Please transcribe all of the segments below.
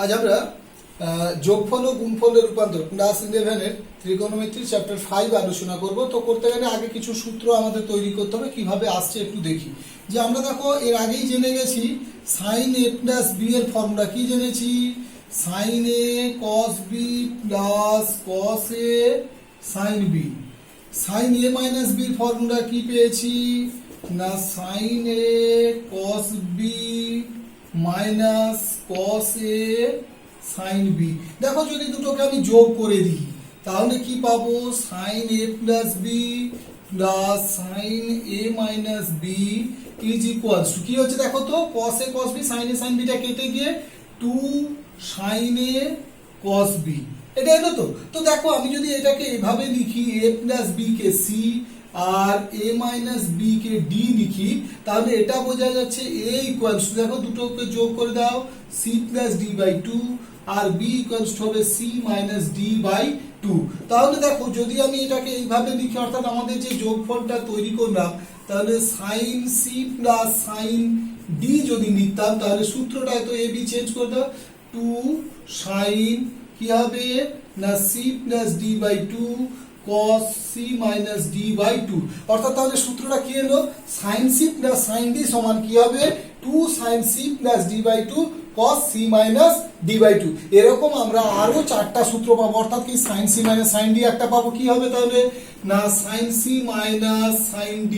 আজ আমরা যোগফল ও গুণফলের রূপান্তর ক্লাস 11 এর ত্রিকোণমিতি চ্যাপ্টার 5 আলোচনা করব। তো করতে গেলে আগে কিছু সূত্র আমাদের তৈরি করতে হবে, কিভাবে আসছে একটু দেখি। যে আমরা দেখো এর আগেই জেনে গেছি sin a প্লাস b এর ফর্মুলা কি জেনেছি, sin a cos b plus cos a sin b। sin a minus b এর ফর্মুলা কি পেয়েছি না, sin a cos b minus cos a sin b। দেখো যদি দুটোকে আমি যোগ করে দিই তাহলে কি পাবো, sin a plus b plus sin a minus b is equals to কি হচ্ছে দেখো তো, cos a cos b sin a sin b টা কেটে গিয়ে 2 sin a cos b, এটা এলো তো। তো দেখো আমি যদি এটাকে এভাবে লিখি a প্লাস b কে c আর a মাইনাস b কে d লিখি, তাহলে এটা বোঝা যাচ্ছে a ইকুয়ালস টু, দেখো দুটোকে যোগ করে দাও, c প্লাস d বাই 2 আর b ইকুয়ালস টু হবে c মাইনাস d বাই 2। তাহলে দেখো যদি আমি এটাকে এইভাবে লিখি, অর্থাৎ আমাদের যে যোগফলটা তৈরি করলাম, তাহলে sin c plus sin d যদি লিখতাম, তাহলে সূত্রটা তো a b চেঞ্জ করে দাও, 2 sin কি হবে না c plus d by 2 cos c minus d by 2। অর্থাৎ তাহলে সূত্রটা কি হলো, sin c plus sin d সমান কি হবে 2 sin c plus d by 2 cos c minus d by 2। এরকম আমরা আরো চারটা সূত্র পাবো, অর্থাৎ কি sin c minus sin d একটা পাবো, কি হবে তাহলে না sin c minus sin d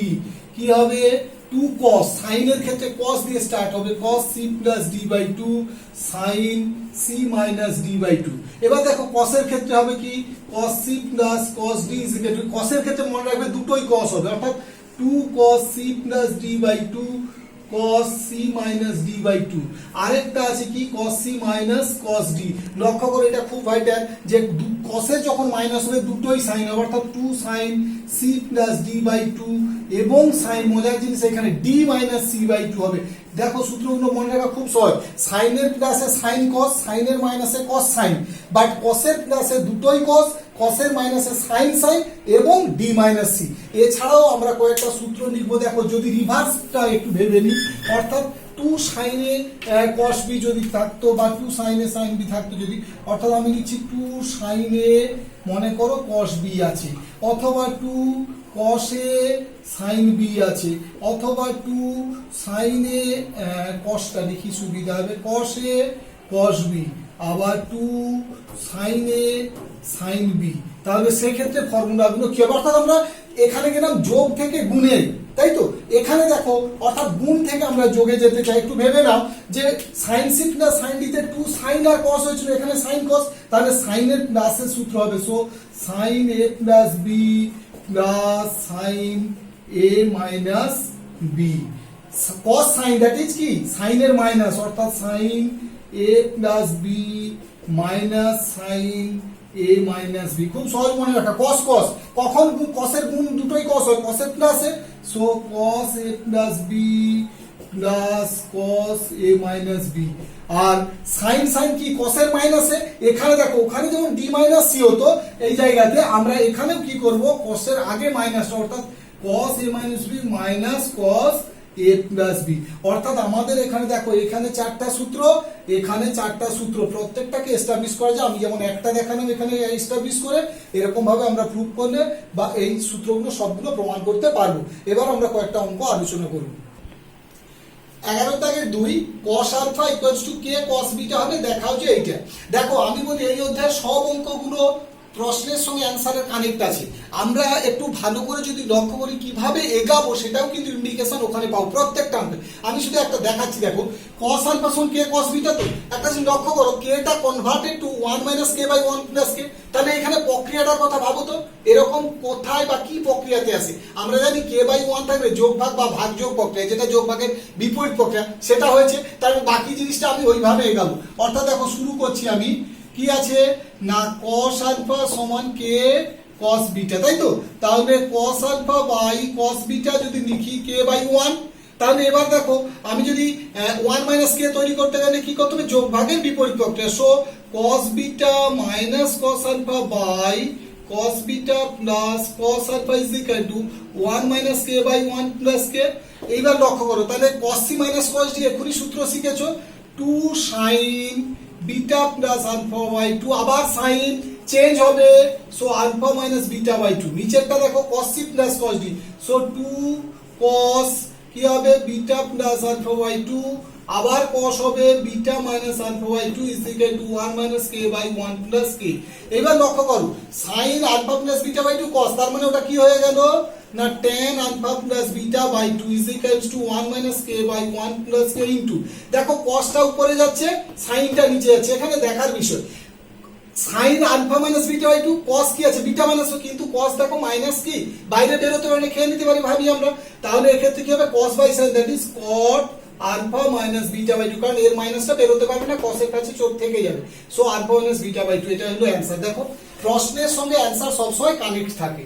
কি হবে 2 cos, sin এর ক্ষেত্রে cos দিয়ে স্টার্ট হবে, cos c plus d by 2 sin c minus d by 2। এবার দেখো cos এর ক্ষেত্রে হবে কি cos c plus cos d is equal to, cos এর ক্ষেত্রে মনে রাখবে দুটোই cos হবে, অর্থাৎ 2 cos c plus d by 2 cos c minus d by 2। আরেকটা আছে কি cos c minus cos d। লক্ষ্য করো এটা খুব ভাইটাল যে cos এর যখন মাইনাস হবে দুটোই সাইন হবে, অর্থাৎ 2 sin c plus d by 2 এবং সাইন, মজার জিনিস এখানে d minus c by 2 হবে। দেখো সূত্রগুলো মনে রাখা খুব সহজ, সাইন এর প্লাসে সাইন cos, সাইন এর মাইনাসে cos সাইন, বাট cos এর প্লাসে দুটোই cos, cos এর মাইনাসে সাইন সাইন এবং d মাইনাস c। এছাড়াও আমরা কয়েকটা সূত্র লিখবো, দেখো যদি রিভার্সটা একটু ভেবে নিই, অর্থাৎ 2 sin a cos b যদি থাকতো বা 2 sin a sin b থাকতো যদি, অর্থাৎ আমি লিখছি 2 sin a মনে করো cos b আছে, অথবা 2 cos a sin b আছে, অথবা 2 sin a cosটা লিখি সুবিধা হবে, cos a cos b, আবার 2 sin a sin b। তাহলে সেই ক্ষেত্রে ফর্মুলাগুলো কি হবে, অর্থাৎ আমরা এখানে গেলাম যোগ থেকে গুণে, তাই তো এখানে দেখো অর্থাৎ গুণ থেকে আমরা যোগে যেতে চাই। একটু ভেবে নাও যে sin c plus sin d তে 2 sin আর cos হয়েছিল, এখানে sin cos, তাহলে sin এর প্লাসের সূত্র হবে, so sin a plus b plus sin a minus b, cos sin that is কি sin এর মাইনাস, অর্থাৎ sin a plus b minus sin a minus b। খুব সহজ মনে রাখা, cos cos, কখন cos এর গুণ দুটোই cos হয়, cos এর প্লাসে, so cos a plus b plus cos a minus b। আর sin sin কি cos এর মাইনাসে, এখানে দেখো ওখানে যেমন d মাইনাস c হতো, এই জায়গাতে আমরা এখানেও কি করব, cos এর আগে মাইনাসটা, অর্থাৎ cos a minus b minus cos a plus b। অর্থাৎ আমাদের এখানে দেখো এখানে চারটা সূত্র, এখানে চারটা সূত্র, প্রত্যেকটাকে এস্টাবলিশ করা যায়। আমি যেমন একটা দেখালাম এখানে এস্টাবলিশ করে, এরকম ভাবে আমরা প্রুফ করলে বা এই সূত্রগুলো সবগুলো প্রমাণ করতে পারবো। এবার আমরা কয়েকটা অঙ্ক আলোচনা করব। 11 দাগের 2 cos alpha equals to k cos beta হবে, দেখাও যে এইটা। দেখো আমি বলি এই অধ্যায়ের সব অঙ্কগুলো প্রশ্নের সঙ্গে অ্যানসারের কানেক্ট আছে। আমরা একটু ভালো করে যদি লক্ষ্য করি কিভাবে এগাবো, সেটাও কিন্তু ইন্ডিকেশন ওখানে পাবো প্রত্যেকটা অঙ্কে। আমি শুধু একটা দেখাচ্ছি, দেখো cos আলফা সমান k cos বিটা, তো একটা জিনিস লক্ষ্য করো, k টা কনভার্টেড টু 1 - k / 1 + k। তাহলে এখানে প্রক্রিয়াটার কথা ভাবো তো, এরকম কোথায় বা কি প্রক্রিয়াতে আসে। আমরা জানি k / 1 থাকলে যোগ ভাগ বা ভাগ যোগ প্রক্রিয়া, যেটা যোগ ভাগের বিপরীত প্রক্রিয়া, সেটা হয়েছে। তাহলে বাকি জিনিসটা আমি ওইভাবে এগাবো। অর্থাৎ দেখো শুরু করছি আমি, কি আছে না cos আলফা সমান k cos বিটা, তাই তো। তাহলে cos alpha by cos beta যদি লিখি k / 1, তাহলে এবার দেখো আমি যদি 1 - k তৈরি করতে গেলে কি করতে হবে, যোগ ভাগের বিপরীত প্রক্রিয়া, so cos beta minus cos alpha by cos beta plus cos alpha is equal to 1 - k / 1 + k। এইবার লক্ষ্য করো, তাহলে cos c minus cos d এখনই সূত্র শিখেছো, two sine beta plus alpha by two, আবার সাইন চেঞ্জ হবে, so alpha minus beta by two. নিচেরটা দেখো cos C plus cos D, so two cos কি হবে beta plus alpha by two, আবার কস হবে beta minus alpha by two is equal to 1 minus K by 1 plus K. এবার লক্ষ্য করো sine alpha plus beta by two cos, তার মানে ওটা কি হয়ে গেল না tan alpha plus beta by two is equal to 1 minus K by 1 plus k into, দেখো কসটা উপরে যাচ্ছে সাইনটা নিচে যাচ্ছে। এখানে দেখার বিষয় sine alpha minus beta by two, cos কি আছে বিটা মাইনাস, কিন্তু কস দেখো মাইনাস কি বাইরে বেরোতে পারে খেয়ে নিতে পারি ভাবি আমরা, তাহলে এক্ষেত্রে কি হবে cos by sine that is cot alpha minus beta by two, কারণ এর মাইনাসটা বেরোতে পারবে না, কসের কাছে চোখ থেকে যাবে, so alpha minus beta by two, এটা হলো অ্যান্সার। দেখো প্রশ্নের সঙ্গে অ্যান্সার সবসময় কানেক্ট থাকে।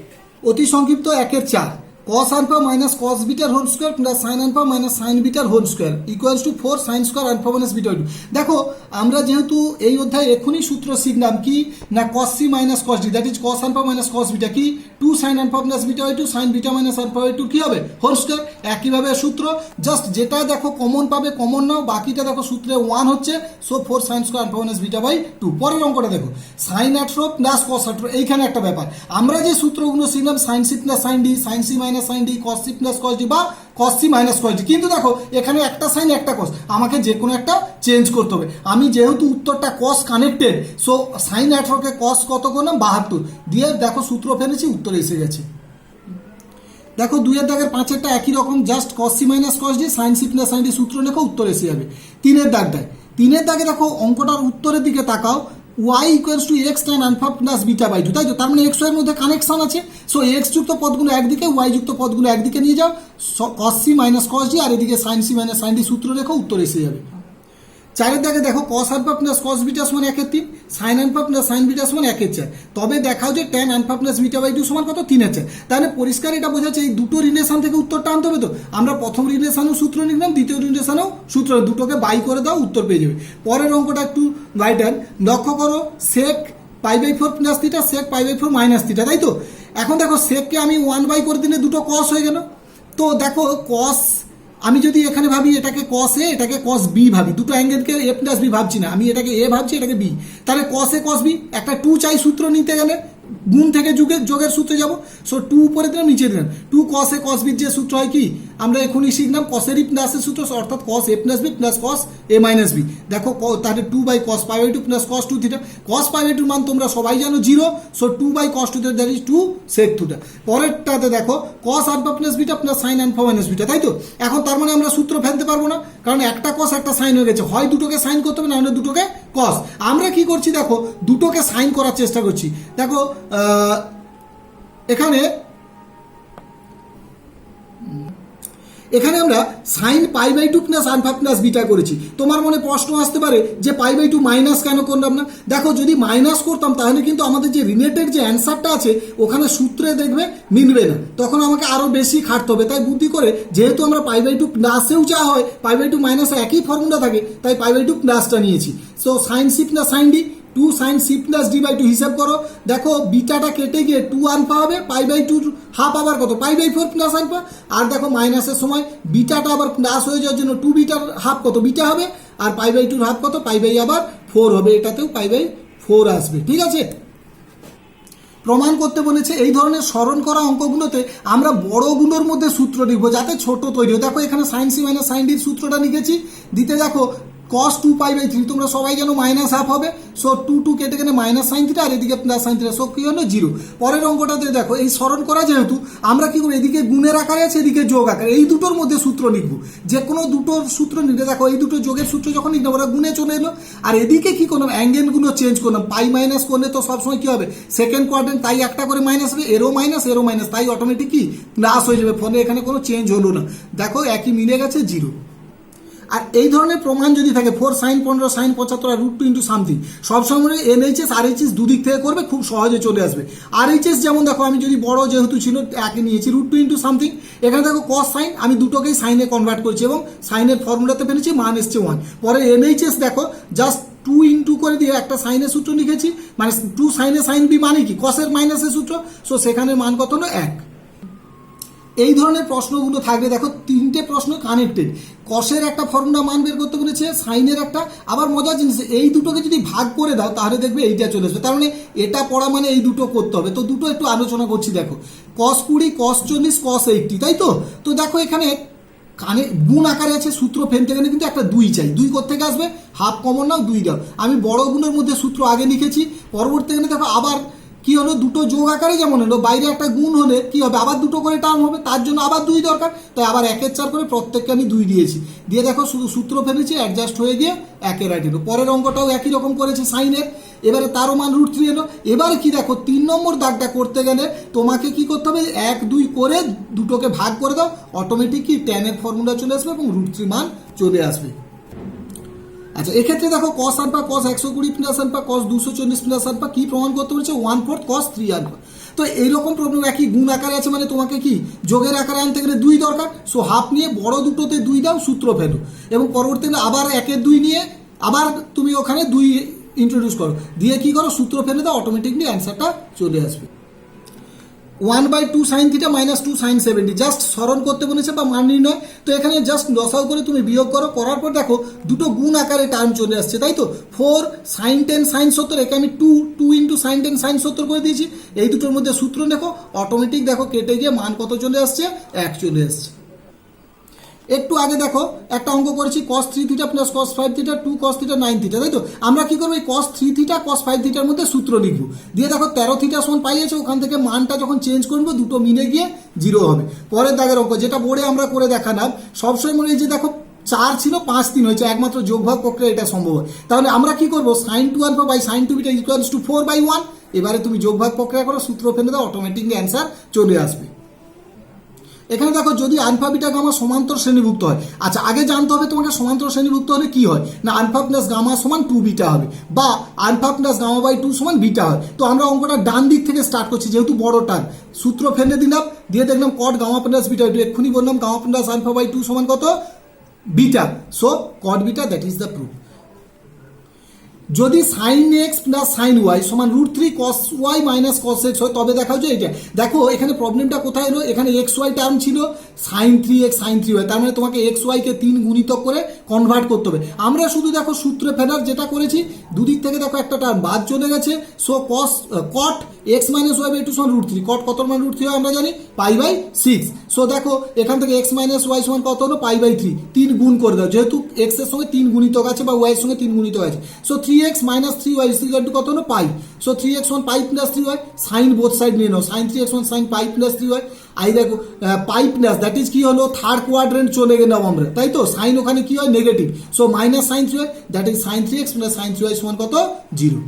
অতি সংক্ষিপ্ত 1/4 cos alpha minus cos beta whole square plus sin alpha minus sin beta whole square equals to 4 sin square alpha minus beta 2। দেখো আমরা যেহেতু এই অধ্যায়ে এখনই সূত্র শিখলাম কি না cos c minus cos d that is cos alpha minus cos beta কি 2 sin alpha plus beta 2 sin beta minus alpha 2 কি হবে হোল স্কয়ার। একইভাবে সূত্র জাস্ট যেটা দেখো কমন পাবে কমন নাও, বাকিটা দেখো সূত্রে 1 হচ্ছে, so 4 sin square alpha minus beta 2। পরের অঙ্কটা দেখো sin 18 plus cos 18, এইখানে একটা ব্যাপার আমরা যে সূত্রগুলো শিখলাম sin c plus sin d, sin c minus sin d, cos c plus cos d বা cos c minus cos d, কিন্তু দেখো এখানে একটা সাইন একটা cos, আমাকে যে কোনো একটা চেঞ্জ করতে হবে। আমি যেহেতু উত্তরটা cos কানেক্টেড, সো sin 18 কে cos কত করলাম 72 দিয়ে দেখো সূত্র ফেলেছি, উত্তর এসে গেছে। দেখো 2 এর দাগের 5 এরটা একই রকম, just cos c minus cos d sin c plus sin d সূত্র লেখো, উত্তর এসে যাবে। 3 এর দাগটায় 3 এর দাগে দেখো অঙ্কটার উত্তরের দিকে তাকাও, y equals to x tan alpha plus beta by two, তাই তো? তার মানে x y এর মধ্যে কানেকশন আছে, সো x যুক্ত পদগুলো একদিকে, y যুক্ত পদগুলো একদিকে নিয়ে যাও, cos c minus cos d আর এদিকে sin c minus sin d সূত্র লেখো, উত্তর এসে যাবে। 4 এর দাগে দেখো cos alpha plus cos beta সমান 1/3, sin alpha plus sin beta সমান 1/4, তবে দেখাও যে tan alpha plus beta by 2 সমান কত 3/4। তাহলে পরিষ্কার এটা বোঝাচ্ছে এই দুটো রিলেশন থেকে উত্তরটা আনতে হবে। তো আমরা প্রথম রিলেশনেও সূত্র লিখলাম, দ্বিতীয় রিলেশনেও সূত্র, দুটোকে বাই করে দাও, উত্তর পেয়ে যাবে। পরের অঙ্কটা একটু রাইটার লক্ষ্য করো, sec π/4 plus theta sec π/4 minus theta, তাই তো? এখন দেখো সেককে আমি 1 করে দিলে দুটো cos হয়ে গেল, তো দেখো cos আমি যদি এখানে ভাবি এটাকে cos a এটাকে cos b ভাবি, দুটো অ্যাঙ্গেলকে a প্লাস b ভাবছি না, আমি এটাকে a ভাবছি এটাকে b, তাহলে cos a cos b একটা 2 চাই সূত্র নিতে গেলে, গুণ থেকে যোগের সূত্রে যাব, সো 2 উপরে দিলাম নিচে দিলাম 2 cos a cos b যে সূত্র হয় কি আমরা এখনই শিখলাম cos এর প্লাসের সূত্র, অর্থাৎ cos a plus b plus cos a minus b। দেখো তাহলে 2/cos π/2 plus cos 2 theta, cos π/2 মান তোমরা সবাই জানো 0, so 2/cos 2 that is 2 sec theta. পরেরটাতে দেখো cos alpha plus beta plus sin alpha minus beta, তাই তো? এখন তার মানে আমরা সূত্র ফেলতে পারবো না, কারণ একটা cos একটা sin হয়ে গেছে, হয় দুটোকে sin করতে হবে না হলে দুটোকে cos। আমরা কি করছি দেখো দুটোকে sin করার চেষ্টা করছি। দেখো এখানে আমরা sine π/2 plus alpha plus beta করেছি। তোমার মনে প্রশ্ন আসতে পারে যে π/2 মাইনাস কেন করলাম না? দেখো যদি মাইনাস করতাম তাহলে কিন্তু আমাদের যে রিলেটেড যে অ্যান্সারটা আছে ওখানে সূত্রে দেখবে মিলবে না, তখন আমাকে আরো বেশি খাটতে হবে। তাই বুদ্ধি করে যেহেতু আমরা π/2 প্লাসেও যা হয় π/2 মাইনাসে একই ফর্মুলা থাকে, তাই π/2 প্লাসটা নিয়েছি। So sine C plus sine D 2 sin c plus d by 2 হিসাব করো, দেখো বিটাটা কেটে গিয়ে 2 আলফা হবে, π/2 হাফ আবার কত π/4 প্লাস আলফা, আর দেখো মাইনাসের সময় বিটাটা আবার প্লাস হয়ে যাওয়ার জন্য 2 বিটার হাফ কত বিটা হবে, আর π/2 হাফ কত আবার 4 হবে, এটাতেও π/4 আসবে। ঠিক আছে, প্রমাণ করতে বলেছে এই ধরনের স্মরণ করা অঙ্কগুলোতে আমরা বড়গুলোর মধ্যে সূত্র লিখবো যাতে ছোট তৈরি হয়। দেখো এখানে sin c minus sin d সূত্রটা লিখেছি, দিতে দেখো cos 2π/3 তোমরা সবাই জানো মাইনাস হাফ হবে, সো 2 কেটে গেলে মাইনাস সাইন থিটা আর এদিকে প্লাস সাইন থিটা, সো কি হলো 0। পরের অঙ্কটাতে দেখো এই স্মরণ করা যেহেতু আমরা কি করব, এদিকে গুণের আকারে আছে এদিকে যোগ আকারে, এই দুটোর মধ্যে সূত্র লিখবো, যে কোনো দুটোর সূত্র নিলে দেখো এই দুটো যোগের সূত্র যখন লিখলাম ওরা গুণে চলে এলো, আর এদিকে কি করলাম অ্যাঙ্গেলগুলো চেঞ্জ করলাম, পাই মাইনাস করলে তো সবসময় কি হবে সেকেন্ড কোয়াড্রেন্ট, তাই একটা করে মাইনাস হবে, এরো মাইনাস তাই অটোমেটিক কি প্লাস হয়ে যাবে, ফলে এখানে কোনো চেঞ্জ হলো না, দেখো একই মিলে গেছে 0। আর এই ধরনের প্রমাণ যদি থাকে 4 sin 15 sin 75 আর √2 ইন্টু সামথিং, সবসময় এনএইচএস আর এইচএস দুদিক থেকে করবে, খুব সহজে চলে আসবে। আর এইচএস যেমন দেখো আমি যদি বড় যেহেতু ছিল একে নিয়েছি √2 ইন্টু সামথিং, এখানে দেখো cos সাইন আমি দুটোকেই সাইনে কনভার্ট করছি এবং সাইনের ফর্মুলাতে ফেলেছি, মান এসছে 1। পরে এনএইচএস দেখো জাস্ট 2 ইন্টু করে দিয়ে একটা সাইনের সূত্র লিখেছি, মানে 2 সাইনে সাইন বি মানে কি কসের মাইনাসের সূত্র, সো সেখানে মান কত হলো 1। এই ধরনের প্রশ্নগুলো থাকবে। দেখো তিনটে প্রশ্ন কানেক্টেড, কসের একটা ফর্মুলা মান বের করতে বলেছে, সাইনের একটা, আবার মজার জিনিস এই দুটোকে যদি ভাগ করে দাও তাহলে দেখবে এইটা চলে আসবে। তার মানে এটা পড়া মানে এই দুটো করতে হবে। তো দুটো একটু আলোচনা করছি। দেখো cos 20 cos 40 cos 80, তাই তো। তো দেখো এখানে কানে গুণ আকারে আছে, সূত্র ফেলতে গেলে কিন্তু একটা 2 চাই। 2 কোত্থেকে আসবে? হাফ কমন নাও, 2 দাও। আমি বড় গুণের মধ্যে সূত্র আগে লিখেছি, পরবর্তীকালে দেখো আবার কি হলো, দুটো যোগ আকারে যেমন হলো, বাইরে একটা গুণ হলে কি হবে, আবার দুটো করে টার্ম হবে, তার জন্য আবার 2 দরকার। তাই আবার 1 এর 4 করে প্রত্যেককে আমি 2 দিয়েছি। দিয়ে দেখো শুধু সূত্র ফেলেছি, অ্যাডজাস্ট হয়ে গিয়ে 1 এর রাইট এলো। পরের অঙ্কটাও একই রকম করেছে সাইনের, এবারে তারও মান √3 এলো। এবারে কি দেখো 3 নম্বর দাগটা করতে গেলে তোমাকে কি করতে হবে, 1 2 করে দুটোকে ভাগ করে দাও, অটোমেটিক কি tan এর ফর্মুলা চলে আসবে এবং √3 মান চলে আসবে। আচ্ছা, এক্ষেত্রে দেখো cos alpha cos 120 plus alpha cos 240 plus alpha কি প্রমাণ করতে বলছে, 1/4 cos 3 আলফা। তো এইরকম প্রবলেম একই গুণ আকারে আছে, মানে তোমাকে কি যোগের আকারে আনতে গেলে 2 দরকার। সো হাফ নিয়ে বড় দুটোতে 2 দাও, সূত্র ফেলো, এবং পরবর্তীতে আবার 1 এর 2 নিয়ে আবার তুমি ওখানে 2 ইন্ট্রোডিউস করো, দিয়ে কি করো সূত্র ফেলে দাও, অটোমেটিকলি অ্যান্সারটা চলে আসবে। 1/2 sin θ মাইনাস 2 sin 70, জাস্ট স্মরণ করতে বলেছে বা মান নির্ণয়। তো এখানে জাস্ট লসাও করে তুমি বিয়োগ করো, করার পর দেখো দুটো গুণ আকারে টার্ম চলে আসছে, তাই তো। 4 sin 10 sin 70, একে আমি 2 ইন্টু sin 10 sin 70 করে দিয়েছি। এই দুটোর মধ্যে সূত্র দেখো, অটোমেটিক দেখো কেটে গিয়ে মান কত চলে আসছে, 1 চলে আসছে। একটু আগে দেখো একটা অঙ্ক করেছি, cos 3 θ প্লাস cos 5 θ 2 cos θ 9 θ, তাই তো। আমরা কি করবো, এই cos 3 θ cos 5 θ এর মধ্যে সূত্র লিখবো, দিয়ে দেখো 13 θ সমান পাই আছে, ওখান থেকে মানটা যখন চেঞ্জ করবো দুটো মিলে গিয়ে 0 হবে। পরের দাগের অঙ্ক যেটা বোর্ডে আমরা করে দেখালাম, সবসময় মনে হয় যে দেখো 4 ছিল 5 3 হয়েছে, একমাত্র যোগভাগ প্রক্রিয়া এটা সম্ভব হয়। তাহলে আমরা কি করবো, sin 2 alpha by sin 2 beta equals to 4/1। এবারে তুমি যোগভাগ প্রক্রিয়া করো, সূত্র ফেলে দাও, অটোমেটিকলি অ্যান্সার চলে আসবে। এখানে দেখো যদি আলফা বিটা গামা সমান্তর শ্রেণীভুক্ত হয়, আচ্ছা আগে জানতে হবে তোমাকে সমান্তর শ্রেণীভুক্ত হলে কি হয়, না আলফা প্লাস গামা সমান 2 বিটা হবে, বা আলফা প্লাস গামা বাই 2 সমান বিটা হয়। তো আমরা অঙ্কটা ডান দিক থেকে স্টার্ট করছি, যেহেতু বড় টার্ম, সূত্র ফেলে দিলাম, দিয়ে দেখলাম কট গামা প্লাস বিটা, এক্ষুনি বললাম গামা প্লাস আলফা বাই 2 সমান কত, beta. So caught beta, that is the proof. যদি sin x plus sin y সমান √3 cos y minus cos x হয়, তবে দেখাও যে এটা। দেখো এখানে প্রবলেমটা কোথায় এলো, এখানে x y টার্ম ছিল, sin 3x sin 3y, তার মানে তোমাকে x y কে 3 গুণিতক করে কনভার্ট করতে হবে। আমরা শুধু দেখো সূত্রে ফেলার যেটা করেছি, দুদিক থেকে দেখো একটা টার্ম বাদ চলে গেছে। So cot x minus y by 2 সমান √3, cot কত মান √3 হয় আমরা জানি, π/6। সো দেখো এখান থেকে x মাইনাস y সমান কত হলো, π/3, 3 গুণ করে দাও, যেহেতু x এর সঙ্গে 3 গুণিতক আছে বা y এর সঙ্গে 3 গুণিতক আছে। So 3x minus 3y equal to কত হলো, π। সো 3x সমান π plus 3y, sign both side নিয়ে নাও, sin 3x সমান sin π প্লাস 3y। আই দেখো π প্লাস, দ্যাট ইজ কি হলো, থার্ড কোয়াড্রেন্ট চলে গেলাম আমরা, তাই তো। সাইন ওখানে কি হয়, negative. So minus sin 3y, that is sin 3x plus sin 3y সমান কত, 0।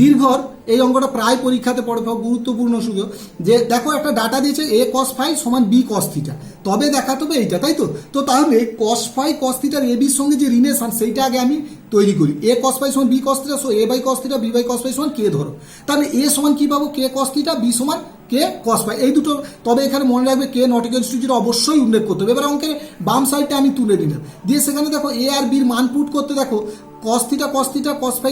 দীর্ঘর এই অঙ্কটা প্রায় পরীক্ষাতে পড়ে, গুরুত্বপূর্ণ সুযোগ, যে দেখো একটা ডাটা দিয়েছে a cos phi সমান b cos θ, তবে দেখাতে হবে এইটা, তাই তো। তো তাহলে cos phi cos θ এর a b এর সঙ্গে যে রিলেশন, সেইটা আগে আমি তৈরি করি। a cos phi সমান b cos θ, so a by cos θ b by cos phi সমান k ধরো। তাহলে a সমান কি পাবো, k cos θ, b সমান k cos phi, এই দুটো। তবে এখানে মনে রাখবে k নট ইকুয়ালস টু 0 অবশ্যই উল্লেখ করতে হবে। এবার অঙ্কের বাম সাইডটা আমি তুলে নিলাম, দিয়ে সেখানে দেখো a আর b এর মান পুট করতে দেখো cos θ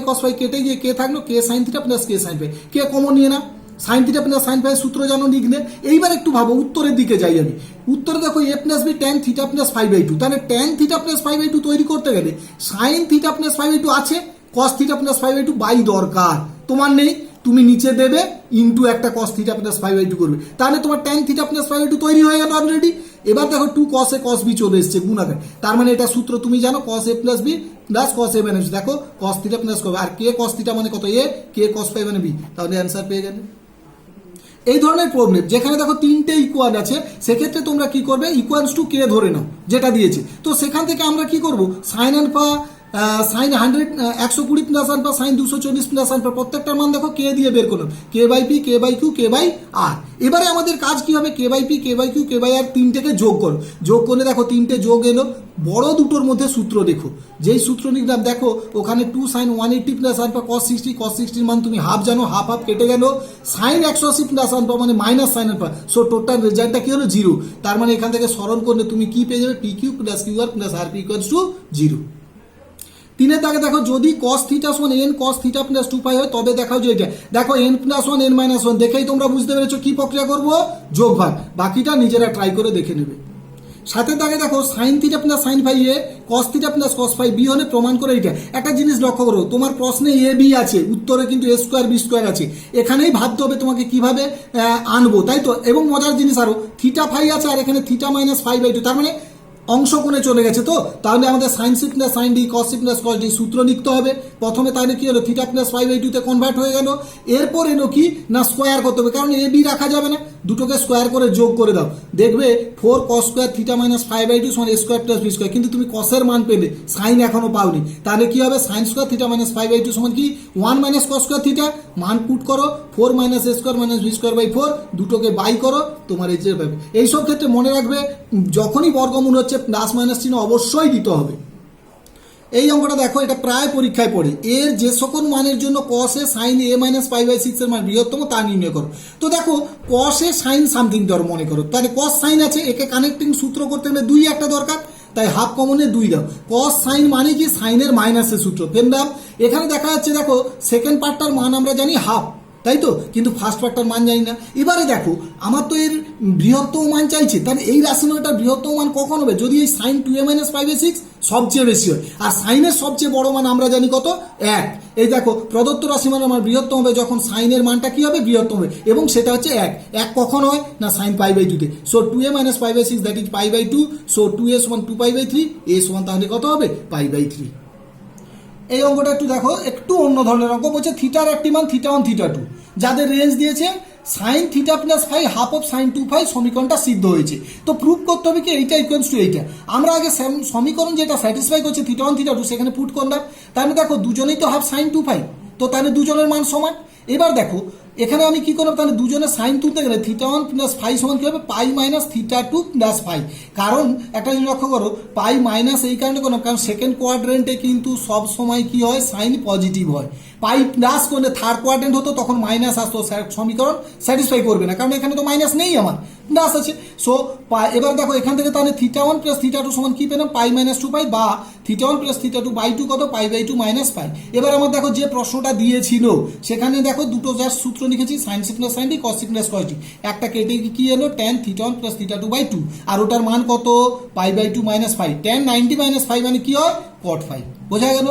cos phi কেটে গিয়ে কে থাকলো, k sin θ plus k sin phi, K common নিয়ে না, sin θ প্লাস sin phi সূত্র জানো লিখলে। এইবার একটু ভাবো, উত্তরের দিকে যাই আমি। উত্তরে দেখো a plus b tan θ plus π/2, তাহলে tan θ প্লাস π/2 তৈরি করতে গেলে sin θ প্লাস π/2 আছে, cos θ প্লাস π/2 বাই দরকার, তোমার নেই, তুমি নিচে দেবে ইন্টু একটা cos θ প্লাস π/2 করবে, তাহলে তোমার tan θ প্লাস π/2 তৈরি হয়ে গেল অলরেডি। এবার দেখো 2 cos a cos b চলে এসছে গুণাকার, তার মানে এটা সূত্র তুমি জানো, cos a plus b plus cos a minus, দেখো cos θ প্লাস cos, আর k cos θ মানে কত, a, k cos phi মানে b, তাহলে অ্যান্সার পেয়ে গেলে। এই ধরনের প্রবলেম যেখানে দেখো তিনটে ইকুয়াল আছে, সেক্ষেত্রে তোমরা কি করবে, ইকুয়ালস টু কে ধরে নাও যেটা দিয়েছে। তো সেখান থেকে আমরা কি করব, sine alpha sine 120 plus alpha sine 240 plus alpha, প্রত্যেকটার মান দেখো কে দিয়ে বের করলাম, K by P, K by Q, K by R. এবারে আমাদের কাজ কি হবে, K by P, K by Q, K by R, তিনটেকে যোগ করো। যোগ করলে দেখো তিনটে যোগ এলো, বড় দুটোর মধ্যে সূত্র দেখো, যেই সূত্র নিলাম দেখো ওখানে 2 sin 180 প্লাস আলফা cos 60 মান তুমি হাফ জানো, হাফ হাফ কেটে গেল, সাইন 180 প্লাস আলফা মানে minus sine alpha, so total রেজাল্টটা কি হলো, 0। তার মানে এখান থেকে সরল করলে তুমি কি পেয়ে যাবে, P Q plus Q R plus R P equals to 0। তিনের দাগে দেখো যদি cos থিটা সমান n cos theta plus 2 pi হয় তবে দেখাও যে এটা দেখো n প্লাস 1 n মাইনাস 1 দেখেই তোমরা বুঝতে পেরেছো কি প্রক্রিয়া করব যোগ ভাগ, বাকিটা নিজেরা ট্রাই করে দেখে নেবে। সাথে দাগে দেখো sine theta plus sine phi A cos theta plus cos phi B হলে প্রমাণ করে এটা। একটা জিনিস লক্ষ্য করো, তোমার প্রশ্নে এ বি আছে, উত্তরে কিন্তু এ স্কোয়ার বি স্কোয়ার আছে, এখানেই ভাবতে হবে তোমাকে কিভাবে আনবো, তাই তো। এবং মজার জিনিস আরো থিটা ফাই আছে আর এখানে theta minus phi by two, তার মানে অংশ কোণে চলে গেছে। তো তাহলে আমাদের sine C plus sine D cos C plus cos D সূত্র লিখতে হবে প্রথমে। তাহলে কি হলো থিটা প্লাস ফাইভ বাই টুতে কনভার্ট হয়ে গেল। এরপর এলো কি না স্কোয়ার করতে হবে, কারণ এ বি রাখা যাবে না, দুটোকে স্কোয়ার করে যোগ করে দাও, দেখবে 4 cos square theta minus five by two সমান A square plus B square. কিন্তু তুমি কসের মান পেলে, সাইন এখনো পাওনি, তাহলে কি হবে sine square theta minus five by two সমান কি 1 মাইনাস কস স্কোয়ার থিটা, মান পুট করো 4 minus A square minus B square by 4, দুটোকে বাই করো, তোমার এই যে পাবে। এইসব ক্ষেত্রে মনে রাখবে যখনই বর্গমূল হচ্ছে প্লাস মাইনাস চিহ্ন অবশ্যই দিতে হবে। এই অঙ্কটা দেখো, এটা প্রায় পরীক্ষায় পড়ে। এর যে সকল মানের জন্য cos এ sin a minus pi by 6 এর মান বৃহত্তম তা নির্ণয় করো। তো দেখো cos এ sin সামথিং ধরো মনে করো, তাহলে cos sin আছে, একে কানেক্টিং সূত্র করতে গেলে 2 একটা দরকার, তাই হাফ কমনে 2 দাও। cos sin মানে কি sin এর মাইনাসের সূত্র ফেললাম। এখানে দেখা যাচ্ছে দেখো সেকেন্ড পার্টটার মান আমরা জানি হাফ, তাই তো, কিন্তু ফার্স্ট পার্টটার মান জানি না। এবারে দেখো আমার তো এর বৃহত্তম মান চাইছে, তাহলে এই রাশিমালাটার বৃহত্তম মান কখন হবে, যদি এই সাইন 2a মাইনাস 5/6 সবচেয়ে বেশি হয়, আর সাইনের সবচেয়ে বড় মান আমরা জানি কত 1। এই দেখো প্রদত্ত রাশিমালার মান বৃহত্তম হবে যখন সাইনের মানটা কি হবে বৃহত্তম হবে, এবং সেটা হচ্ছে 1 কখন হয় না সাইন পাই বাই 2 তে। So 2a minus 5/6 that is pi by 2, so 2a সমান 2 পাই বাই 3, a সমান তাহলে কত হবে পাই বাই 3। এই অঙ্কটা একটু দেখো, একটু অন্য ধরনের অঙ্ক, বলছে থিটার একটি মান থিটা 1 থিটা 2 যাদের রেঞ্জ দিয়েছে sine theta plus phi half of sine 2 phi, সমীকরণটা সিদ্ধ হয়েছে। তো প্রুভ করতে হবে কি এইটা ইকুয়ালস টু এইটা। আমরা আগে সমীকরণ যেটা স্যাটিসফাই করছে থিটা 1 থিটা 2 সেখানে পুট করলাম, তাহলে দেখো দুজনেই তো হাফ সাইন 2 ফাই, তো তাহলে দুজনের মান সমান। এবার দেখো এখানে আমি কি করলাম, তাহলে দুজনে সাইন তুলতে গেলে থিটা 1 প্লাস ফাই সমান কি হবে পাই মাইনাস থিটা 2 প্লাস ফাই। কারণ একটা জিনিস লক্ষ্য করো, পাই মাইনাস এই কারণে করলাম কারণ সেকেন্ড কোয়াড্রেন্টে কিন্তু সব সময় কি হয় সাইন পজিটিভ হয়, পাই প্লাস করলে থার্ড কোয়াড্রেন্ট হতো তখন মাইনাস আসতো, সমীকরণ স্যাটিসফাই করবে না, কারণ এখানে তো মাইনাস নেই আমার প্লাস আছে। সো এবার দেখো এখান থেকে তাহলে থিটা 1 প্লাস থিটা 2 সমান কি পেলাম পাই মাইনাস 2 পাই, বা থিটা 1 প্লাস থিটা 2 বাই 2 কত পাই বাই 2 মাইনাস পাই। এবার আমার দেখো যে প্রশ্নটা দিয়েছিল সেখানে দেখো দুটো যার সূত্র লিখেছি sine C plus sine D cos C plus cos D, একটা কেটে কি এলো tan theta 1 plus theta 2 by 2, আর ওটার মান কত pi by 2 minus 5, tan 90 minus 5 মানে কি হয় কট 5, বোঝা গেল।